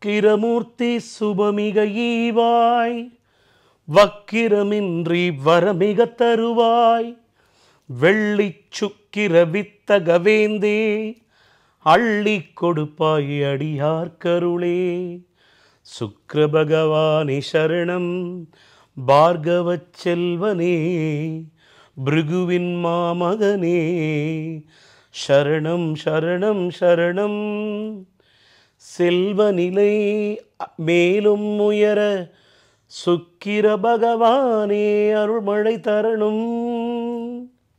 சுக்கிரமூர்த்தி சுபமிக ஈவாய் வக்கிரமின்றி வரமிக தருவாய் வெள்ளிச் சுக்கிர வித்தகவேந்தே அள்ளி கொடுப்பாய் அடியார்க்கருளே. சுக்கிர பகவானே சரணம் பார்கவச் செல்வனே பிருகுவின் மாமகனே சரணம் சரணம் சரணம். செல்வநிலை மேலும் உயர சுக்கிர பகவானே அருள்மழை தரணும்.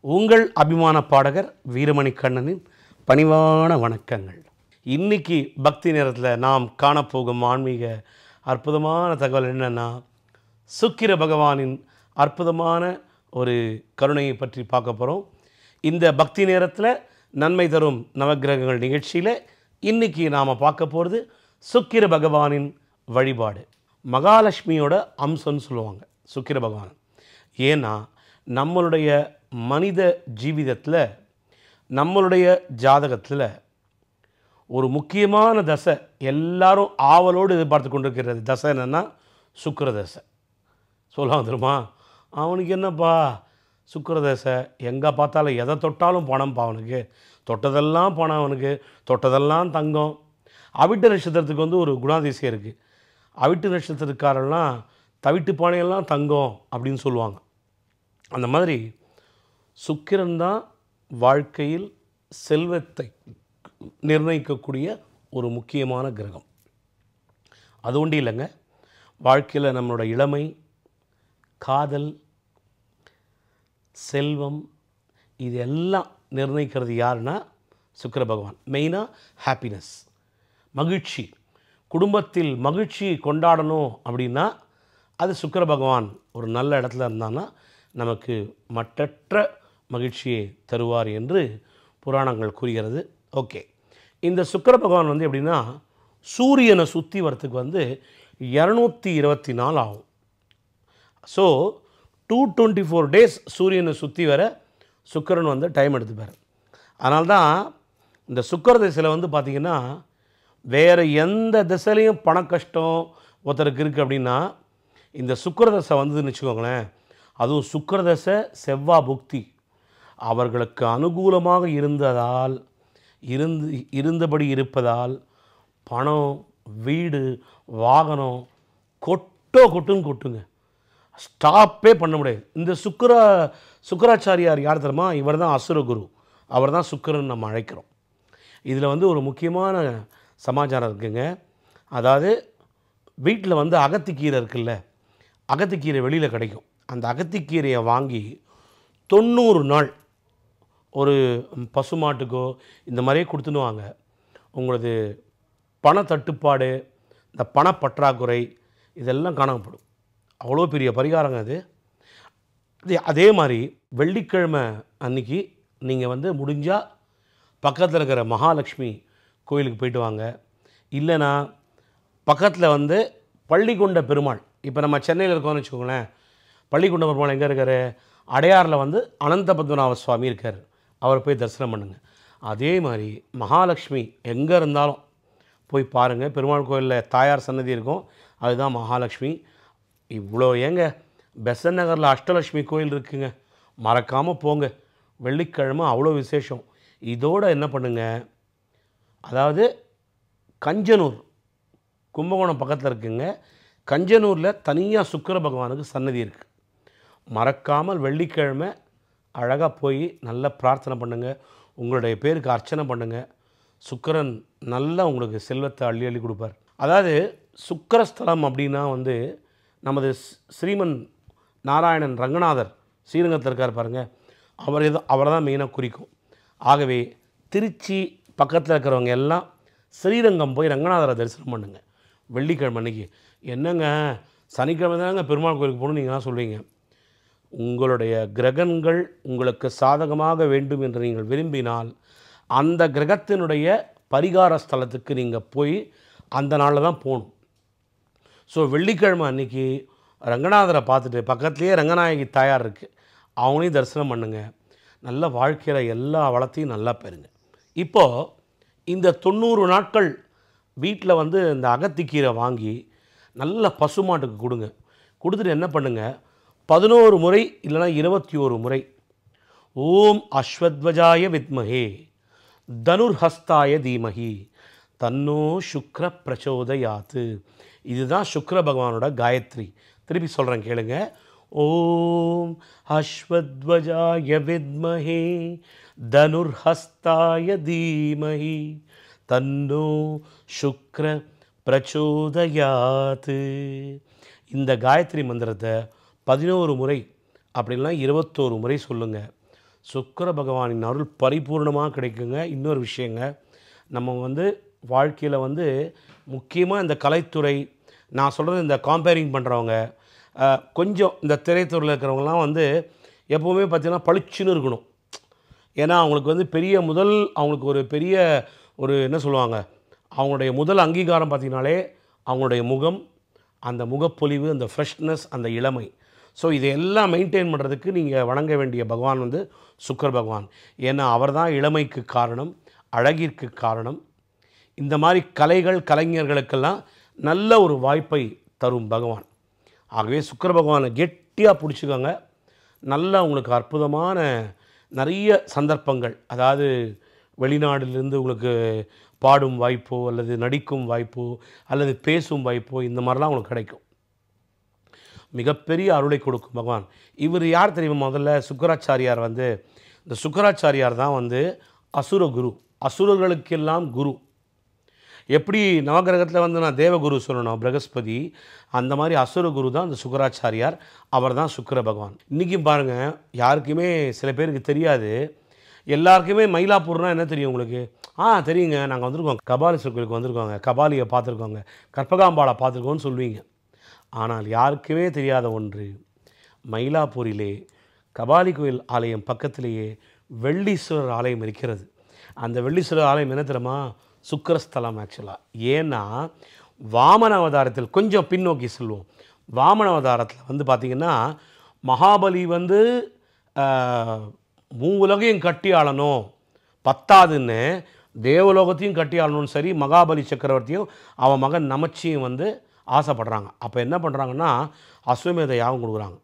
உங்கள் அபிமான பாடகர் வீரமணி கண்ணனின் பணிவான வணக்கங்கள். இன்னைக்கு பக்தி நேரத்தில் நாம் காணப்போகும் ஆன்மீக அற்புதமான தகவல் என்னென்னா, சுக்கிர பகவானின் அற்புதமான ஒரு கருணையை பற்றி பார்க்க போகிறோம். இந்த பக்தி நேரத்தில் நன்மை தரும் நவக்கிரகங்கள் நிகழ்ச்சியில் இன்றைக்கி நாம் பார்க்க போகிறது சுக்கிர பகவானின் வழிபாடு. மகாலட்சுமியோட அம்சம்னு சொல்லுவாங்க சுக்கிர பகவான். ஏன்னா நம்மளுடைய மனித ஜீவிதத்தில், நம்மளுடைய ஜாதகத்தில் ஒரு முக்கியமான தசை எல்லாரும் ஆவலோடு எதிர்பார்த்து கொண்டிருக்கிறது தசை என்னென்னா சுக்கிர தசை. சொல்லுவாங்க தெரியுமா, அவனுக்கு என்னப்பா சுக்கிர தசை, எங்கே பார்த்தாலும் எதை தொட்டாலும் பணம்ப்பா அவனுக்கு, தொட்டதெல்லாம் பணம் அவனுக்கு, தொட்டதெல்லாம் தங்கம். அவிட்ட நட்சத்திரத்துக்கு வந்து ஒரு குணாதிசயம் இருக்குது. அவிட்டு நட்சத்திரக்காரெல்லாம் தவிட்டு பானையெல்லாம் தங்கம் அப்படின்னு சொல்லுவாங்க. அந்த மாதிரி சுக்கிரன் தான் வாழ்க்கையில் செல்வத்தை நிர்ணயிக்கக்கூடிய ஒரு முக்கியமான கிரகம். அது ஒன்றும் இல்லைங்க, வாழ்க்கையில் நம்மளோட இளமை, காதல், செல்வம், இது எல்லாம் நிர்ணயிக்கிறது யாருன்னா சுக்கிர பகவான். மெயினாக ஹாப்பினஸ், மகிழ்ச்சி, குடும்பத்தில் மகிழ்ச்சி கொண்டாடணும் அப்படின்னா அது சுக்கிர பகவான் ஒரு நல்ல இடத்துல இருந்தான்னா நமக்கு மட்டற்ற மகிழ்ச்சியை தருவார் என்று புராணங்கள் கூறுகிறது. ஓகே, இந்த சுக்கிர பகவான் வந்து எப்படின்னா சூரியனை சுற்றி வரத்துக்கு வந்து 224 ஆகும். ஸோ 224 டேஸ் சூரியனை சுற்றி வர சுக்கிரன் வந்து டைம் எடுத்துப்பார். அதனால்தான் இந்த சுக்கிர திசையில் வந்து பார்த்திங்கன்னா வேறு எந்த திசையிலையும் பண கஷ்டம் ஒருத்தருக்கு இருக்குது அப்படின்னா இந்த சுக்கிர தசை வந்ததுன்னு வச்சுக்கோங்களேன், அதுவும் சுக்கிர தசை செவ்வாய் புக்தி அவர்களுக்கு அனுகூலமாக இருந்தபடி இருப்பதால் பணம், வீடு, வாகனம் கொட்டுன்னு கொட்டுங்க, ஸ்டாப்பே பண்ண முடியாது. இந்த சுக்கராச்சாரியார் யார் தெரியுமா? இவர் தான் அசுரகுரு, அவர் தான் சுக்கிரன் நம்ம அழைக்கிறோம். இதில் வந்து ஒரு முக்கியமான சமாச்சாரம் இருக்குங்க. அதாவது வீட்டில் வந்து அகத்திக்கீரை இருக்குல்ல, அகத்திக்கீரை வெளியில் கிடைக்கும். அந்த அகத்திக்கீரையை வாங்கி 90 நாள் ஒரு பசுமாட்டுக்கோ இந்த மாதிரியே கொடுத்துடுவாங்க. உங்களது பண தட்டுப்பாடு, இந்த பணப்பற்றாக்குறை இதெல்லாம் காணப்படும். அவ்வளோ பெரிய பரிகாரங்க அது. அதே மாதிரி வெள்ளிக்கிழமை அன்றைக்கி நீங்கள் வந்து முடிஞ்சால் பக்கத்தில் இருக்கிற மகாலட்சுமி கோயிலுக்கு போயிட்டு வாங்க. இல்லைனா பக்கத்தில் வந்து பள்ளிக்கொண்ட பெருமாள், இப்போ நம்ம சென்னையில் இருக்கோம்னு வச்சுக்கோங்களேன், பள்ளிக்கொண்ட பெருமாள் எங்கே இருக்கார்? அடையாரில் வந்து அனந்த பத்மநாப சுவாமி இருக்கார், அவரை போய் தரிசனம் பண்ணுங்கள். அதே மாதிரி மகாலட்சுமி எங்கே இருந்தாலும் போய் பாருங்கள். பெருமாள் கோயிலில் தாயார் சன்னதி இருக்கும், அதுதான் மகாலட்சுமி. இவ்வளோ ஏங்க பெசன் நகரில் அஷ்டலட்சுமி கோயில் இருக்குங்க, மறக்காமல் போங்க. வெள்ளிக்கிழமை அவ்வளோ விசேஷம். இதோடு என்ன பண்ணுங்க, அதாவது கஞ்சனூர் கும்பகோணம் பக்கத்தில் இருக்குங்க, கஞ்சனூரில் தனியாக சுக்கிர பகவானுக்கு சன்னதி இருக்குது. மறக்காமல் வெள்ளிக்கிழமை அழகாக போய் நல்லா பிரார்த்தனை பண்ணுங்கள், உங்களுடைய பேருக்கு அர்ச்சனை பண்ணுங்கள். சுக்கிரன் நல்லா உங்களுக்கு செல்வத்தை அள்ளி அள்ளி கொடுப்பார். அதாவது சுக்கிரஸ்தலம் அப்படின்னா வந்து நமது ஸ்ரீமன் நாராயணன் ரங்கநாதர் ஸ்ரீரங்கத்தில் இருக்கார் பாருங்கள், அவரை தான் மெயினாக குறிக்கும். ஆகவே திருச்சி பக்கத்தில் இருக்கிறவங்க எல்லாம் ஸ்ரீரங்கம் போய் ரங்கநாதரை தரிசனம் பண்ணுங்க வெள்ளிக்கிழமை அன்றைக்கி. என்னங்க சனிக்கிழமை தானங்க பெருமாள் கோயிலுக்கு போகணும் நீங்களாம் சொல்வீங்க. உங்களுடைய கிரகங்கள் உங்களுக்கு சாதகமாக வேண்டும் என்று நீங்கள் விரும்பினால் அந்த கிரகத்தினுடைய பரிகார ஸ்தலத்துக்கு நீங்கள் போய் அந்த நாளில் தான் போகணும். ஸோ வெள்ளிக்கிழமை அன்றைக்கி ரங்கநாதரை பார்த்துட்டு பக்கத்துலேயே ரங்கநாயகி தாயார் இருக்குது, அவங்களையும் தரிசனம் பண்ணுங்கள். நல்ல வாழ்க்கையில் எல்லா வளத்தையும் நல்லா பெறுங்க. இப்போது இந்த 90 நாட்கள் வீட்டில் வந்து இந்த அகத்திக்கீரை வாங்கி நல்ல பசுமாட்டுக்கு கொடுங்க. கொடுத்துட்டு என்ன பண்ணுங்கள், 11 முறை இல்லைனா 21 முறை ஓம் அஸ்வத்வஜாய வித்மஹே தனுர்ஹஸ்தாய தீமஹி தன்னோ சுக்ர பிரச்சோதயாத்து. இதுதான் சுக்ர பகவானோட காயத்ரி. திருப்பி சொல்கிறேன் கேளுங்க. ஓம் அஸ்வத்வஜாய வித்மஹே தனுர்ஹஸ்தாய தீமஹி தன்னோ சுக்ர பிரச்சோதயாத்து. இந்த காயத்ரி மந்திரத்தை 11 முறை அப்படின்னா 21 முறை சொல்லுங்கள். சுக்கிர பகவானின் அருள் பரிபூர்ணமாக கிடைக்குங்க. இன்னொரு விஷயங்க, நம்ம வந்து வாழ்க்கையில் வந்து முக்கியமாக இந்த கலைத்துறை, நான் சொல்கிறது இந்த காம்பேரிங் பண்ணுறவங்க, கொஞ்சம் இந்த திரைத்துறையில் இருக்கிறவங்கலாம் வந்து எப்போவுமே பார்த்திங்கன்னா பளிச்சுன்னு இருக்கணும். ஏன்னா அவங்களுக்கு வந்து அவங்களுக்கு ஒரு பெரிய என்ன சொல்லுவாங்க, அவங்களுடைய முதல் அங்கீகாரம் பார்த்திங்கனாலே அவங்களுடைய முகம், அந்த முகப்பொலிவு, அந்த ஃப்ரெஷ்னஸ், அந்த இளமை. ஸோ இதையெல்லாம் மெயின்டைன் பண்ணுறதுக்கு நீங்கள் வணங்க வேண்டிய பகவான் வந்து சுக்கிர பகவான். ஏன்னா அவர் தான் இளமைக்கு காரணம், அழகிற்கு காரணம். இந்த மாதிரி கலைஞர்களுக்கெல்லாம் நல்ல ஒரு வாய்ப்பை தரும் பகவான். ஆகவே சுக்கிர பகவானை கெட்டியாக பிடிச்சிக்கோங்க. நல்லா உங்களுக்கு அற்புதமான நிறைய சந்தர்ப்பங்கள், அதாவது வெளிநாட்டிலிருந்து உங்களுக்கு பாடும் வாய்ப்போ அல்லது நடிக்கும் வாய்ப்போ அல்லது பேசும் வாய்ப்போ இந்த மாதிரிலாம் உங்களுக்கு கிடைக்கும். மிகப்பெரிய அருளை கொடுக்கும் பகவான். இவர் யார் தெரியுமா? முதல்ல சுக்கராச்சாரியார் வந்து, இந்த சுக்கராச்சாரியார் தான் வந்து அசுர குரு, அசுரர்களுக்கெல்லாம் குரு. எப்படி நவகிரகத்தில் வந்து நான் தேவகுரு சொல்லணும் பிரகஸ்பதி, அந்த மாதிரி அசுர குரு தான் இந்த சுக்கராச்சாரியார். அவர் தான் சுக்கிர பகவான். இன்றைக்கும் பாருங்கள், யாருக்குமே சில பேருக்கு தெரியாது. எல்லாருக்குமே மயிலாப்பூர்னால் என்ன தெரியும் உங்களுக்கு? தெரியுங்க, நாங்கள் வந்திருக்கோம், கபாலீஸ்வரர் கோயிலுக்கு வந்திருக்கோங்க, கபாலியை பார்த்துருக்கோங்க, கற்பகாம்பாளை பார்த்துருக்கோன்னு சொல்லுவீங்க. ஆனால் யாருக்குமே தெரியாத ஒன்று, மயிலாப்பூரிலே கபாலி கோயில் ஆலயம் பக்கத்திலேயே வெள்ளீஸ்வரர் ஆலயம் இருக்கிறது. அந்த வெள்ளீஸ்வரர் ஆலயம் என்ன தெரியுமா? சுக்கிரஸ்தலம் ஆக்சுவலாக. ஏன்னா வாமன அவதாரத்தில் கொஞ்சம் பின்னோக்கி சொல்லுவோம். வாமன அவதாரத்தில் வந்து பார்த்திங்கன்னா மகாபலி வந்து மூவுலகையும் கட்டி ஆளணும், பத்தாதுன்னு தேவலோகத்தையும் கட்டி ஆளணும்னு சரி மகாபலி சக்கரவர்த்தியும் அவன் மகன் நமச்சியும் வந்து ஆசைப்படுறாங்க. அப்போ என்ன பண்ணுறாங்கன்னா அஸ்வமேத யாகம் கொடுக்குறாங்க.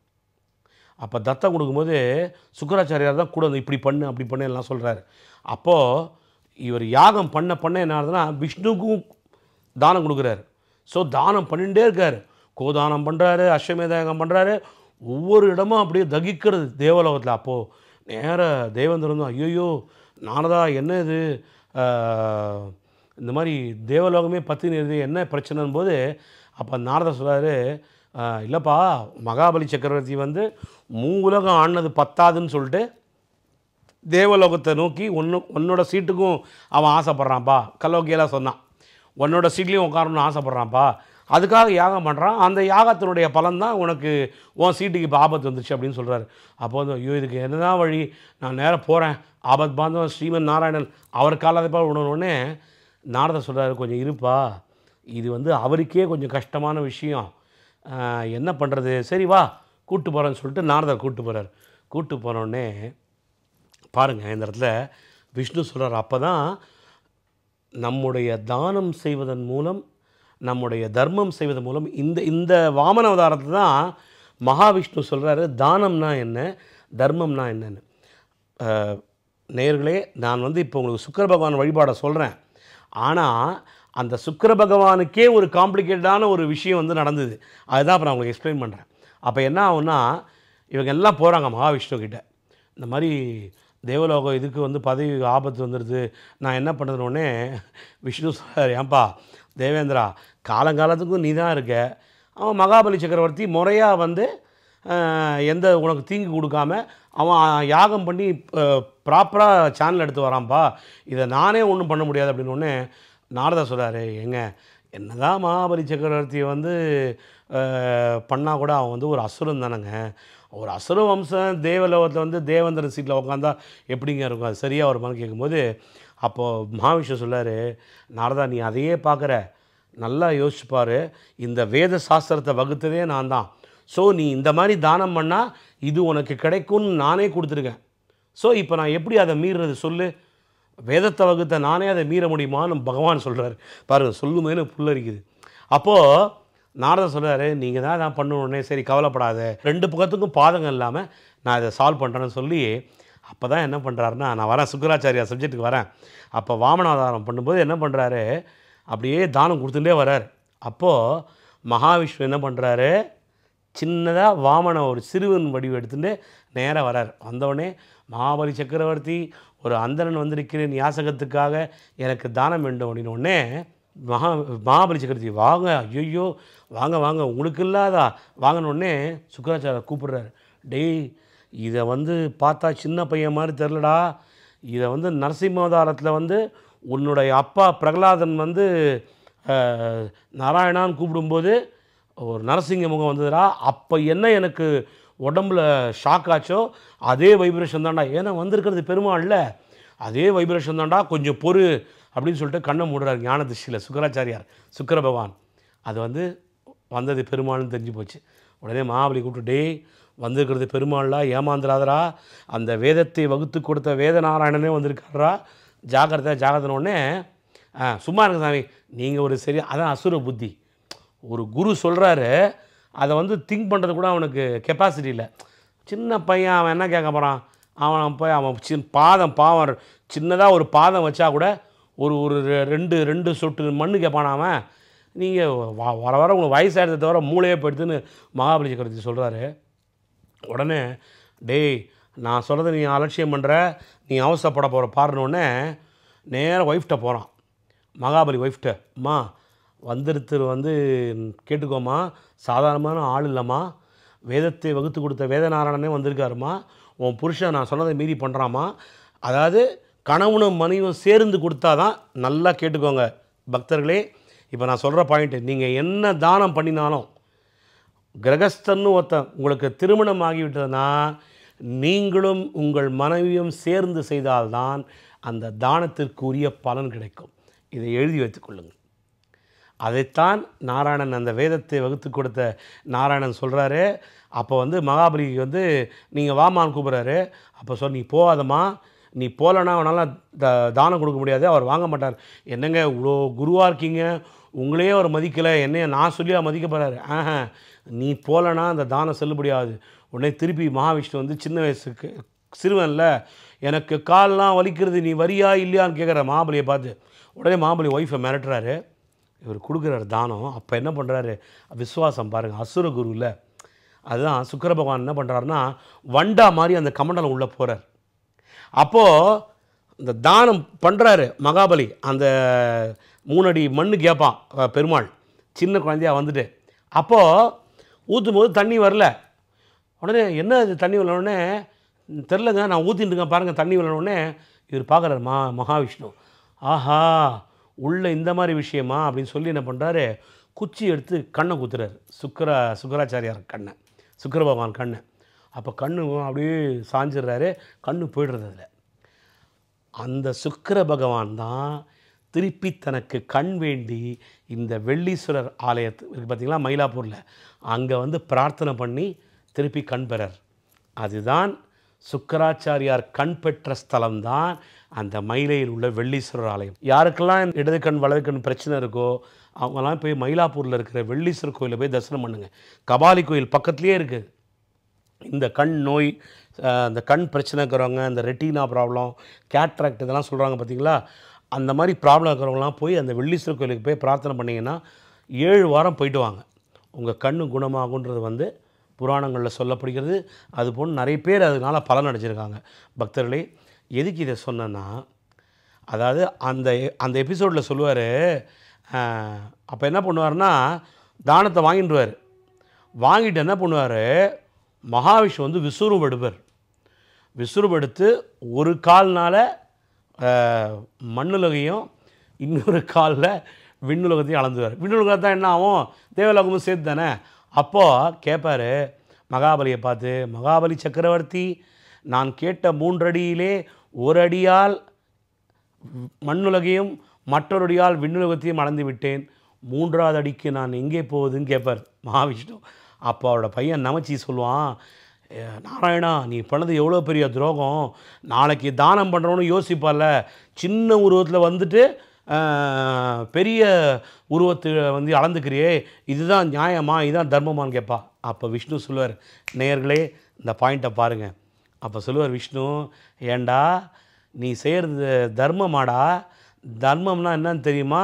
அப்போ தத்தம் கொடுக்கும்போது சுக்கராச்சாரியார் தான் கூட வந்து இப்படி பண்ணு அப்படி பண்ணு எல்லாம் சொல்கிறாரு. அப்போது இவர் யாகம் பண்ண என்ன ஆகுதுன்னா விஷ்ணுக்கும் தானம் கொடுக்குறாரு. ஸோ தானம் பண்ணிகிட்டே இருக்கார். கோதானம் பண்ணுறாரு, அஸ்வமேத யாகம் பண்ணுறாரு. ஒவ்வொரு இடமும் அப்படியே தகிக்கிறது தேவலோகத்தில். அப்போது நேர தேவேந்திரன் தான், ஐயோ நானதா என்ன இது, இந்த மாதிரி தேவலோகமே பற்றி நிறுது, என்ன பிரச்சனைன்னு போது அப்போ நாரதர் சொல்கிறாரு, இல்லைப்பா மகாபலி சக்கரவர்த்தி வந்து உலகம் ஆனது பத்தாதுன்னு சொல்லிட்டு தேவலோகத்தை நோக்கி உன்னோட சீட்டுக்கும் அவன் ஆசைப்பட்றான்ப்பா. கலோக்கியெல்லாம் சொன்னான், உன்னோட சீட்லேயும் உட்காரணும்னு ஆசைப்பட்றான்ப்பா. அதுக்காக யாகம் பண்ணுறான். அந்த யாகத்தினுடைய பலன் தான் உனக்கு உன் சீட்டுக்கு இப்போ ஆபத்து வந்துச்சு அப்படின்னு சொல்கிறாரு. அப்போ வந்து ஐயோ இதுக்கு என்னதான் வழி, நான் நேராக போகிறேன், ஆபத் பாந்தவன் ஸ்ரீமன் நாராயணன் அவர் காலத்தைப்பா விடணுன்னே நாரதர் சொல்கிறாரு, கொஞ்சம் இருப்பா, இது வந்து அவருக்கே கொஞ்சம் கஷ்டமான விஷயம், என்ன பண்ணுறது, சரி வா கூப்பிட்டு போகிறேன்னு சொல்லிட்டு நாரதர் கூப்பிட்டு போகிறார். கூப்பிட்டு போனோடனே பாருங்கள், இந்த இடத்துல விஷ்ணு சொல்கிறார், அப்போ தான் நம்முடைய தானம் செய்வதன் மூலம், நம்முடைய தர்மம் செய்வதன் மூலம், இந்த வாமன அவதாரத்தை தான் மகாவிஷ்ணு சொல்கிறாரு தானம்னா என்ன, தர்மம்னா என்னன்னு. நேயர்களே, நான் வந்து இப்போ உங்களுக்கு சுக்கிர பகவான் வழிபாடை சொல்கிறேன். ஆனால் அந்த சுக்கிர பகவானுக்கே ஒரு காம்ப்ளிகேட்டடான ஒரு விஷயம் வந்து நடந்தது. அதுதான் இப்போ நான் உங்களுக்கு எக்ஸ்பிளைன் பண்ணுறேன். அப்போ என்ன ஆகுன்னா, இவங்க எல்லாம் போகிறாங்க மகாவிஷ்ணுக்கிட்ட, இந்த மாதிரி தேவலோகம் இதுக்கு வந்து பதவி ஆபத்து வந்துடுது, நான் என்ன பண்ணுறதுனோடனே விஷ்ணு சொல்கிறார், ஏன்பா தேவேந்திரா, காலங்காலத்துக்கும் நீ தான் இருக்க, அவன் மகாபலி சக்கரவர்த்தி முறையாக வந்து எந்த உனக்கு தீங்கு கொடுக்காம அவன் யாகம் பண்ணி ப்ராப்பராக சேனல் எடுத்து வரான்ப்பா, இதை நானே ஒன்றும் பண்ண முடியாது அப்படின்னோடனே நாரதர் சொல்கிறாரு, என்ன தான் மகாபலி சக்கரவர்த்தியை வந்து பண்ணால் கூட அவன் வந்து ஒரு அசுரன் தானேங்க, ஒரு அசுர வம்சம் தேவலோகத்தில் வந்து தேவேந்திர சீட்டில் உட்காந்தா எப்படிங்க இருக்கும், அது சரியாக ஒரு மாதிரி கேட்கும்போது அப்போது மகாவிஷ்ணு சொல்லார், நாரதா நீ அதையே பார்க்குற, நல்லா யோசிச்சுப்பார், இந்த வேத சாஸ்திரத்தை வகுத்ததே நான் தான். ஸோ நீ இந்த மாதிரி தானம் பண்ணால் இது உனக்கு கிடைக்கும்னு நானே கொடுத்துருக்கேன். ஸோ இப்போ நான் எப்படி அதை மீறுறது சொல்லு, வேதத்தை வகுத்த நானே அதை மீற முடியுமான்னு பகவான் சொல்கிறார். பாருங்கள், சொல்லும்போது எனக்கு புல்லரிக்குது. அப்போது நாரதர் சொல்கிறாரு, நீங்கள் தான் நான் பண்ணணுன்னே, சரி கவலைப்படாத, 2 பக்கத்துக்கும் பாதகம் இல்லாமல் நான் இதை சால்வ் பண்ணுறேன்னு சொல்லி, அப்போ தான் என்ன பண்ணுறாருன்னா, நான் வரேன் சுக்கராச்சாரியா சப்ஜெக்ட்டுக்கு வரேன். அப்போ வாமனாவதாரம் பண்ணும்போது என்ன பண்ணுறாரு, அப்படியே தானம் கொடுத்துட்டே வர்றார். அப்போது மகாவிஷ்ணு என்ன பண்ணுறாரு, சின்னதாக வாமன ஒரு சிறுவன் வடிவு எடுத்துகிட்டு நேராக வரார். வந்தவுடனே மகாபலி சக்கரவர்த்தி, ஒரு அந்தணன் வந்திருக்கிறேன் யாசகத்துக்காக, எனக்கு தானம் வேண்டும் அப்படின்னோடனே மகாபலி சக்கரவர்த்தி வாங்க, ஐயோ வாங்க வாங்க, உங்களுக்கு இல்லாதா வாங்கினோடனே சுக்கராச்சாரியர் கூப்பிடுறாரு. டேய், இதை பார்த்தா சின்ன பையன் மாதிரி தெரிலடா, இதை நரசிம்மாவதாரத்தில் உன்னுடைய அப்பா பிரகலாதன் நாராயணான்னு கூப்பிடும்போது ஒரு நரசிங்க முகம் வந்ததுடா, அப்போ என்ன எனக்கு உடம்புல ஷாக் ஆச்சோ அதே வைப்ரேஷன் தான்டா, ஏன்னா வந்திருக்கிறது பெருமாள்ல, அதே வைப்ரேஷன் தான்டா, கொஞ்சம் பொறு அப்படின்னு சொல்லிட்டு கண்ணை மூடுறாரு ஞான திருஷ்டியில் சுக்கராச்சாரியார், சுக்கர பகவான். அது வந்தது பெருமாள்னு தெரிஞ்சு போச்சு. உடனே மகாபலி கூப்பிட்டு, டேய் வந்திருக்கிறது பெருமாள்லாம், ஏமாந்துராதரா, அந்த வேதத்தை வகுத்து கொடுத்த வேதநாராயணனே வந்திருக்காரா, ஜாகிரதனோடனே சும்மா இருங்க சாமி, நீங்கள் ஒரு சரி, அதான் அசுர புத்தி. ஒரு குரு சொல்கிறாரு, அதை திங்க் பண்ணுறது கூட அவனுக்கு கெப்பாசிட்டி இல்லை. சின்ன பையன், அவன் என்ன கேட்க போகிறான், அவன் பாவம் சின்னதாக ஒரு பாதம் வச்சா கூட ஒரு ரெண்டு சொட்டு மண்ணு கேட்பான் அவன். நீங்கள் வர உங்களுக்கு வயசாகிடுறத தவிர மூளையே போயிடுதுன்னு மகாபலி சக்கரவர்த்தி சொல்கிறாரு. உடனே டேய், நான் சொல்கிறத நீ அலட்சியம் பண்ணுற, நீ அவசரப்பட போகிற பாருன்னொடனே நேராக ஒய்ஃப்ட்ட போகிறான். மகாபலி ஒய்ஃப்ட்ட, அம்மா வந்திருத்தர் கேட்டுக்கோமா, சாதாரணமான ஆள் இல்லைம்மா, வேதத்தை வகுத்து கொடுத்த வேதநாராயணனே வந்திருக்காருமா, உன் புருஷன் நான் சொன்னதை மீறி பண்ணுறாமா, அதாவது கணவனும் மனைவியும் சேர்ந்து கொடுத்தா தான், நல்லா கேட்டுக்கோங்க பக்தர்களே, இப்போ நான் சொல்கிற பாயிண்ட்டு, நீங்கள் என்ன தானம் பண்ணினாலும், கிரகஸ்தன்னு ஒருத்தன் உங்களுக்கு திருமணம் ஆகிவிட்டதுன்னா நீங்களும் உங்கள் மனைவியும் சேர்ந்து செய்தால்தான் அந்த தானத்திற்குரிய பலன் கிடைக்கும். இதை எழுதி வைத்துக்கொள்ளுங்கள். அதைத்தான் நாராயணன், அந்த வேதத்தை வகுத்து கொடுத்த நாராயணன் சொல்கிறாரு. அப்போ மகாபலிக்கு நீங்கள் வாமான்னு கூப்பிட்றாரு. அப்போ நீ போகாதம்மா, நீ போகலன்னா அவனால் தானம் கொடுக்க முடியாது, அவர் வாங்க மாட்டார். என்னங்க இவ்வளோ குருவாக இருக்கீங்க, உங்களையே அவர் மதிக்கலை, என்னைய நான் சொல்லி மதிக்க போகிறாரு. நீ போகலன்னா அந்த தானம் செல்லுபடியாது. உடனே திருப்பி மகாவிஷ்ணு சின்ன வயசுக்கு சிறுவனில் எனக்கு கால்லாம் வலிக்கிறது, நீ வரியா இல்லையான்னு கேட்குற மகாபலியை பார்த்து. உடனே மகாபலி ஒய்ஃபை மிரட்டுறாரு. இவர் கொடுக்குறாரு தானம். அப்போ என்ன பண்ணுறாரு, விஸ்வாசம் பாருங்கள், அசுர குரு இல்லை. அதுதான் சுக்கர பகவான் என்ன பண்ணுறாருன்னா, வண்டா மாதிரி அந்த கமண்டலம் உள்ளே போகிறார். அப்போது இந்த தானம் பண்ணுறாரு மகாபலி, அந்த 3 அடி மண்ணு கேட்பான் பெருமாள், சின்ன குழந்தையாக வந்துட்டு. அப்போது ஊற்றும் போது தண்ணி வரல. உடனே என்ன இது தண்ணி வரலோடனே தெரிலங்க, நான் ஊற்றிட்டுங்க பாருங்கள் தண்ணி வரலோடனே இவர் பார்க்குறாரு மகாவிஷ்ணு. ஆஹா, உள்ள இந்த மாதிரி விஷயமா அப்படின்னு சொல்லி என்ன பண்ணுறாரு, குச்சி எடுத்து கண்ணை குத்துறாரு சுக்கராச்சாரியார் கண்ணை, சுக்கர பகவான் கண்ணை. அப்போ கண்ணு அப்படியே சாஞ்சிடுறாரு, கண்ணு போய்டுறது. அதில் அந்த சுக்கர பகவான் தான் திருப்பி தனக்கு கண் வேண்டி இந்த வெள்ளீஸ்வரர் ஆலயத்துக்கு பார்த்திங்களா மயிலாப்பூரில், அங்கே பிரார்த்தனை பண்ணி திருப்பி கண் பெறார். அதுதான் சுக்கராச்சாரியார் கண் பெற்ற ஸ்தலம்தான் அந்த மயிலையில் உள்ள வெள்ளீஸ்வரர் ஆலயம். யாருக்கெல்லாம் இடது கண் வலது கண் பிரச்சனை இருக்கோ அவங்கெல்லாம் போய் மயிலாப்பூரில் இருக்கிற வெள்ளீஸ்வரர் கோயிலில் போய் தரிசனம் பண்ணுங்கள். கபாலி கோயில் பக்கத்துலேயே இருக்குது. இந்த கண் நோய், அந்த கண் பிரச்சனை இருக்கிறவங்க, இந்த ரெட்டினா ப்ராப்ளம், கேட்ராக்ட் இதெல்லாம் சொல்கிறாங்க பார்த்திங்களா, அந்த மாதிரி ப்ராப்ளம் இருக்கிறவங்களாம் போய் அந்த வெள்ளீஸ்வரர் கோயிலுக்கு போய் பிரார்த்தனை பண்ணிங்கன்னா 7 வாரம் போயிட்டு வாங்க, உங்கள் கண் குணமாகுன்றது புராணங்களில் சொல்லப்படுகிறது. அதுபோல் நிறைய பேர் அதனால் பலன் அடைஞ்சிருக்காங்க. பக்தர்களே, எதுக்கு இதை சொன்னேன்னா, அதாவது அந்த எபிசோடில் சொல்லுவார், அப்போ என்ன பண்ணுவார்னா தானத்தை வாங்கிடுவார். வாங்கிட்டு என்ன பண்ணுவார், மகாவிஷ்ணு விஸ்வரூபம் எடுப்பார். விஸ்வரூபம் எடுத்து ஒரு கால்னால் மண்ணுலகையும் இன்னொரு காலில் விண்ணுலகத்தையும் அளந்துவார். விண்ணுலகத்தை தான் என்ன ஆகும், தேவலோகமும் சேர்த்து தானே. அப்போது கேட்பார் மகாபலியை பார்த்து, மகாபலி சக்கரவர்த்தி, நான் கேட்ட 3 அடியிலே 1 அடியால் மண்ணுலகையும் மற்றொரு அடியால் விண்ணுலகத்தையும் அளந்து விட்டேன், 3வது அடிக்கு நான் எங்கே போகுதுன்னு கேட்பார் மகாவிஷ்ணு. அப்போ அவரோட பையன் நமச்சி சொல்லுவான், நாராயணா நீ பண்ணது எவ்வளோ பெரிய துரோகம், நாளைக்கு தானம் பண்ணுறவனு யோசிப்பால, சின்ன உருவத்தில் வந்துட்டு பெரிய உருவத்தை வந்து அளந்துக்கிறியே, இதுதான் நியாயமா, இதுதான் தர்மமானு கேட்பா. அப்போ விஷ்ணு சொல்லுவார், நேயர்களே இந்த பாயிண்ட்டை பாருங்கள். அப்போ சொல்லுவார் விஷ்ணு, ஏண்டா நீ செய்கிறது தர்மமாடா, தர்மம்னா என்னன்னு தெரியுமா,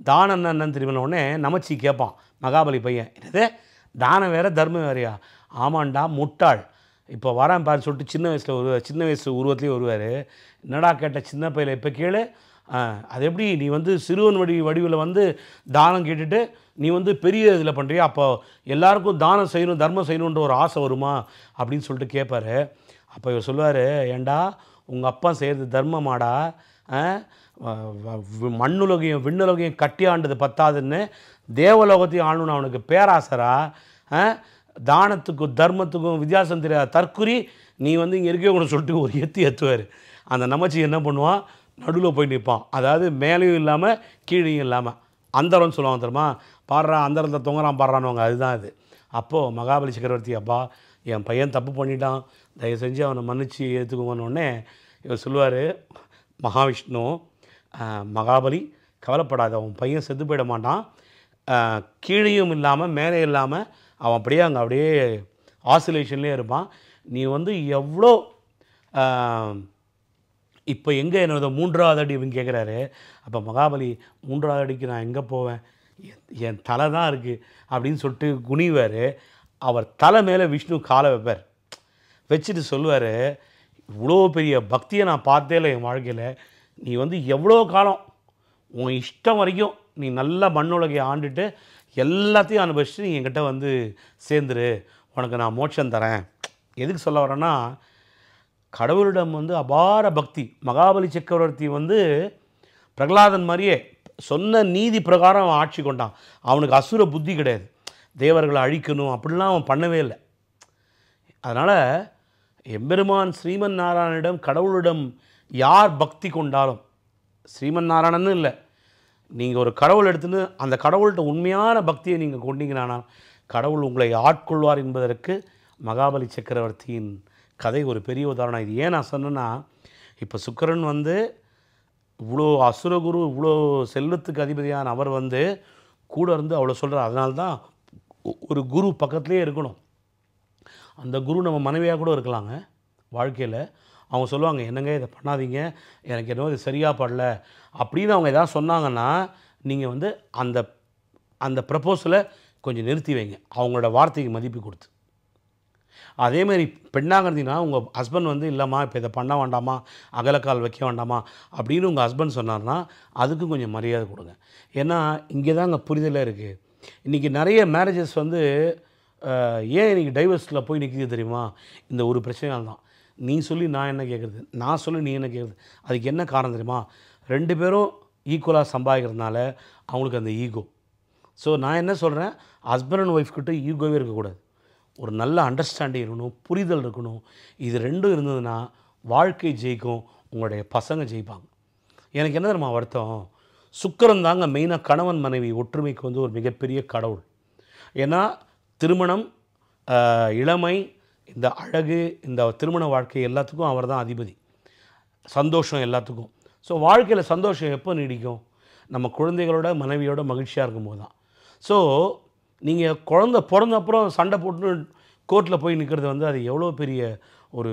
தானம்னா என்னன்னு தெரியுமா? உடனே நமச்சி கேட்பான் மகாபலி பையன், என்னது தானம் வேறு தர்மம் வேறையா? ஆமாண்டா முட்டாள், இப்போ வரேன் பாரு சொல்லிட்டு சின்ன வயசு உருவத்துலேயே வருவார். என்னடா கேட்ட சின்ன பையில, இப்போ கேளு, அது எப்படி நீ வந்து சிறுவன் வடிவில் வந்து தானம் கேட்டுட்டு நீ வந்து பெரிய இதில் பண்ணுறியா, அப்போ எல்லாருக்கும் தானம் செய்யணும் தர்மம் செய்யணுன்ற ஒரு ஆசை வருமா அப்படின்னு சொல்லிட்டு கேட்பார். அப்போ இவர் சொல்லுவார், ஏண்டா உங்கள் அப்பா செய்கிறது தர்மமாடா, மண்ணுலகையும் விண்ணுலகையும் கட்டி ஆண்டது பத்தாதுன்னு தேவலோகத்தையும் ஆளணும்னு அவனுக்கு பேராசரா, தானத்துக்கும் தர்மத்துக்கும் வித்தியாசம் தெரியாத தற்குறி, நீ வந்து இங்கே இருக்கே கூட சொல்லிட்டு ஒரு ஏற்றுவார். அந்த நமச்சி என்ன பண்ணுவான், நடுவில் போய் நிற்பான். அதாவது மேலேயும் இல்லாமல் கீழேயும் இல்லாமல், அந்தரம்னு சொல்லுவாங்க தெரியுமா, பாடுறா அந்தரத்தை தொங்குறான் பாடுறான்னுவாங்க, அதுதான் அது. அப்போது மகாபலி சக்கரவர்த்தி, அப்பா என் பையன் தப்பு பண்ணிட்டான், தயவு செஞ்சு அவனை மன்னிச்சு ஏற்றுக்குவோன்னொடனே இவர் சொல்லுவார், மகாவிஷ்ணு, மகாபலி கவலைப்படாத, அவன் பையன் செத்து போயிட மாட்டான், கீழேயும் இல்லாமல் மேலே இல்லாமல் அவன் அப்படியே ஆசிலேஷன்லேயே இருப்பான். நீ வந்து எவ்வளோ இப்போ எங்கே என்னோட 3வது அடி அப்படின்னு கேட்குறாரு. அப்போ மகாபலி, 3வது அடிக்கு நான் எங்கே போவேன், என் தலை தான் இருக்குது அப்படின்னு சொல்லிட்டு குனிவார். அவர் தலை மேலே விஷ்ணு காலை வைப்பார். வச்சுட்டு சொல்லுவார், இவ்வளோ பெரிய பக்தியை நான் பார்த்தே இல்லை என் வாழ்க்கையில், நீ வந்து எவ்வளோ காலம் உன் இஷ்டம் வரைக்கும் நீ நல்லா மண்ணுலகை ஆண்டுட்டு எல்லாத்தையும் அனுபவிச்சுட்டு நீ என்கிட்ட வந்து சேர்ந்துரு, உனக்கு நான் மோட்சம் தரேன். எதுக்கு சொல்ல வரேன்னா, கடவுளிடம் வந்து அபார பக்தி. மகாபலி சக்கரவர்த்தி வந்து பிரகலாதன் மாதிரியே சொன்ன நீதி பிரகாரம் அவன் ஆட்சி கொண்டான். அவனுக்கு அசுர புத்தி கிடையாது, தேவர்களை அழிக்கணும் அப்படிலாம் அவன் பண்ணவே இல்லை. அதனால் எம்பெருமான் ஸ்ரீமன் நாராயணனிடம் கடவுளிடம் யார் பக்தி கொண்டாலும், ஸ்ரீமன் நாராயணன்னு இல்லை, நீங்கள் ஒரு கடவுள் எடுத்துன்னு அந்த கடவுள்கிட்ட உண்மையான பக்தியை நீங்கள் கொண்டீங்கன்னா கடவுள் உங்களை ஆட்கொள்வார் என்பதற்கு மகாபலி சக்கரவர்த்தியின் கதை ஒரு பெரிய உதாரணம். இது ஏன் நான் சொன்னேன்னா, இப்போ சுக்கிரன் வந்து இவ்வளோ அசுரகுரு, இவ்வளோ செல்வத்துக்கு அதிபதியான அவர் வந்து கூட இருந்து அவ்வளோ சொல்கிறார். அதனால்தான் ஒரு குரு பக்கத்துலேயே இருக்கணும். அந்த குரு நம்ம மனைவியாக கூட இருக்கலாங்க வாழ்க்கையில். அவங்க சொல்லுவாங்க, என்னங்க இதை பண்ணாதீங்க, எனக்கு என்னவோ இது சரியாக படல அப்படின்னு அவங்க எதாவது சொன்னாங்கன்னா, நீங்கள் வந்து அந்த அந்த ப்ரப்போஸலை கொஞ்சம் நிறுத்தி வைங்க, அவங்களோட வார்த்தைக்கு மதிப்பு கொடுத்து. அதேமாதிரி பெண்ணாக இருந்தீங்கன்னா, உங்கள் ஹஸ்பண்ட் வந்து இல்லைம்மா இப்போ இதை பண்ண வேண்டாமா, அகலக்கால் வைக்க வேண்டாமா அப்படின்னு உங்கள் ஹஸ்பண்ட் சொன்னார்னா அதுக்கும் கொஞ்சம் மரியாதை கொடுங்க. ஏன்னா இங்கே தான் அங்கே புரிதலே இருக்குது. இன்றைக்கி நிறைய மேரேஜஸ் வந்து ஏன் இன்றைக்கி டைவர்ஸில் போய் நிற்கிது தெரியுமா, இந்த ஒரு பிரச்சனையால் தான். நீ சொல்லி நான் என்ன கேட்குறது, நான் சொல்லி நீ என்ன கேட்குறது, அதுக்கு என்ன காரணம் தெரியுமா, 2 பேரும் ஈக்குவலாக சம்பாதிக்கிறதுனால அவங்களுக்கு அந்த ஈகோ. ஸோ நான் என்ன சொல்கிறேன், ஹஸ்பண்ட் அண்ட் ஒய்ஃப் கிட்ட ஈகோவே இருக்கக்கூடாது, ஒரு நல்ல அண்டர்ஸ்டாண்டிங் இருக்கணும், புரிதல் இருக்கணும். இது 2ம் இருந்ததுன்னா வாழ்க்கை ஜெயிக்கும், உங்களுடைய பசங்க ஜெயிப்பாங்க. எனக்கு என்ன தெரியுமா வருத்தம், சுக்கிரன் தாங்க மெயினாக கணவன் மனைவி ஒற்றுமைக்கு வந்து ஒரு மிகப்பெரிய கடவுள். ஏன்னா திருமணம், இளமை, இந்த அழகு, இந்த திருமண வாழ்க்கை எல்லாத்துக்கும் அவர் தான் அதிபதி, சந்தோஷம் எல்லாத்துக்கும். ஸோ வாழ்க்கையில் சந்தோஷம் எப்போ நீடிக்கும், நம்ம குழந்தைகளோட மனைவியோட மகிழ்ச்சியாக இருக்கும்போது தான். ஸோ நீங்கள் குழந்த பிறந்தப்புறம் சண்டை போட்டு கோர்ட்டில் போய் நிற்கிறது வந்து அது எவ்வளோ பெரிய ஒரு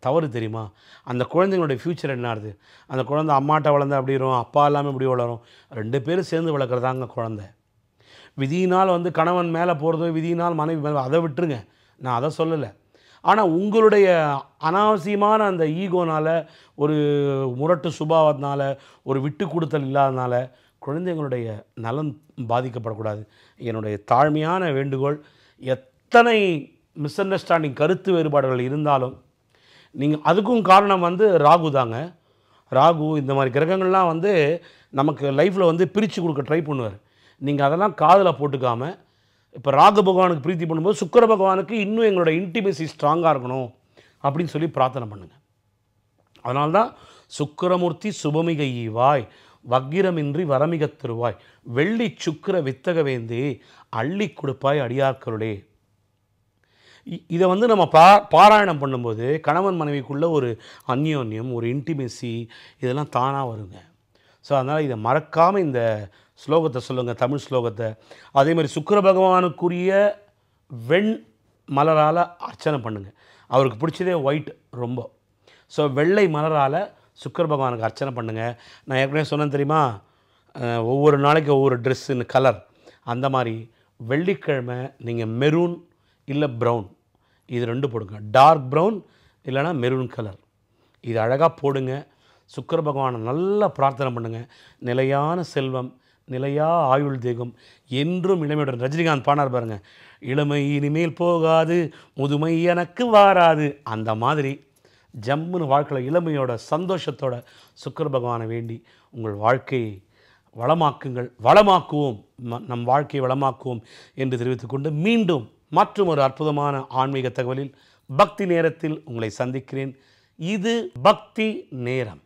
தவறு தெரியுமா. அந்த குழந்தைங்களுடைய ஃப்யூச்சர் என்ன ஆகுது, அந்த குழந்தை அம்மாட்ட வளர்ந்து அப்படி வரும், அப்பா எல்லாமே இப்படி வளரும், 2 பேரும் சேர்ந்து வளர்க்குறதாங்க குழந்தை. விதியினால் வந்து கணவன் மேலே போகிறதோ, விதியினால் மனைவி மேலே, அதை விட்டுருங்க, நான் அதை சொல்லலை. ஆனால் உங்களுடைய அனாவசியமான அந்த ஈகோனால், ஒரு முரட்டு சுபாவத்தினால, ஒரு விட்டு கொடுத்தல் இல்லாதனால குழந்தைங்களுடைய நலன் பாதிக்கப்படக்கூடாது. என்னுடைய தாழ்மையான வேண்டுகோள், எத்தனை மிஸ் அண்டர்ஸ்டாண்டிங் கருத்து வேறுபாடுகள் இருந்தாலும், நீங்கள் அதுக்கும் காரணம் வந்து ராகு தாங்க. ராகு இந்த மாதிரி கிரகங்கள்லாம் வந்து நமக்கு லைஃப்பில் வந்து பிரித்து கொடுக்க ட்ரை பண்ணுவார். நீங்கள் அதெல்லாம் காதில் போட்டுக்காமல், இப்போ ராகு பகவானுக்கு பிரீத்தி பண்ணும்போது சுக்கிர பகவானுக்கு இன்னும் எங்களோட இன்டிமேசி ஸ்ட்ராங்காக இருக்கணும் அப்படின்னு சொல்லி பிரார்த்தனை பண்ணுங்கள். அதனால்தான் சுக்கிரமூர்த்தி சுபமிக ஈவாய், வக்கிரமின்றி வரமிக தருவாய், வெள்ளி சுக்கிர வித்தக வேந்தி, அள்ளி கொடுப்பாய் அடியார்களுடைய. இதை வந்து நம்ம பாராயணம் பண்ணும்போது கணவன் மனைவிக்குள்ள ஒரு அந்யோன்யம், ஒரு இன்டிமெசி இதெல்லாம் தானாக வருங்க. ஸோ அதனால் இதை மறக்காமல் இந்த ஸ்லோகத்தை சொல்லுங்கள், தமிழ் ஸ்லோகத்தை. அதே மாதிரி சுக்கிர பகவானுக்குரிய வெண் மலரால் அர்ச்சனை பண்ணுங்கள். அவருக்கு பிடிச்சதே ஒயிட் ரொம்ப. ஸோ வெள்ளை மலரால் சுக்கிர பகவானுக்கு அர்ச்சனை பண்ணுங்கள். நான் ஏற்கனவே சொன்னேன் தெரியுமா, ஒவ்வொரு நாளைக்கு ஒவ்வொரு ட்ரெஸ்ஸுன்னு கலர். அந்த மாதிரி வெள்ளிக்கிழமை நீங்கள் மெரூன் இல்லை ப்ரௌன், இது 2 போடுங்க. டார்க் ப்ரௌன் இல்லைனா மெரூன் கலர், இது அழகாக போடுங்க. சுக்கிர பகவானை நல்லா பிரார்த்தனை பண்ணுங்கள். நிலையான செல்வம், நிலையா ஆயுள் தேகம், என்றும் இளமையுடன். ரஜினிகாந்த் பாடினார் பாருங்க, இளமை இனிமேல் போகாது, முதுமை எனக்கு வாராது. அந்த மாதிரி ஜம்முன்னு வாழ்க்கையில் இளமையோட சந்தோஷத்தோட சுக்கிர பகவானை வேண்டி உங்கள் வாழ்க்கையை வளமாக்குங்கள். வளமாக்குவோம், நம் வாழ்க்கையை வளமாக்குவோம் என்று தெரிவித்துக்கொண்டு மீண்டும் மற்றும் ஒரு அற்புதமான ஆன்மீக தகவலில் பக்தி நேரத்தில் உங்களை சந்திக்கிறேன். இது பக்தி நேரம்.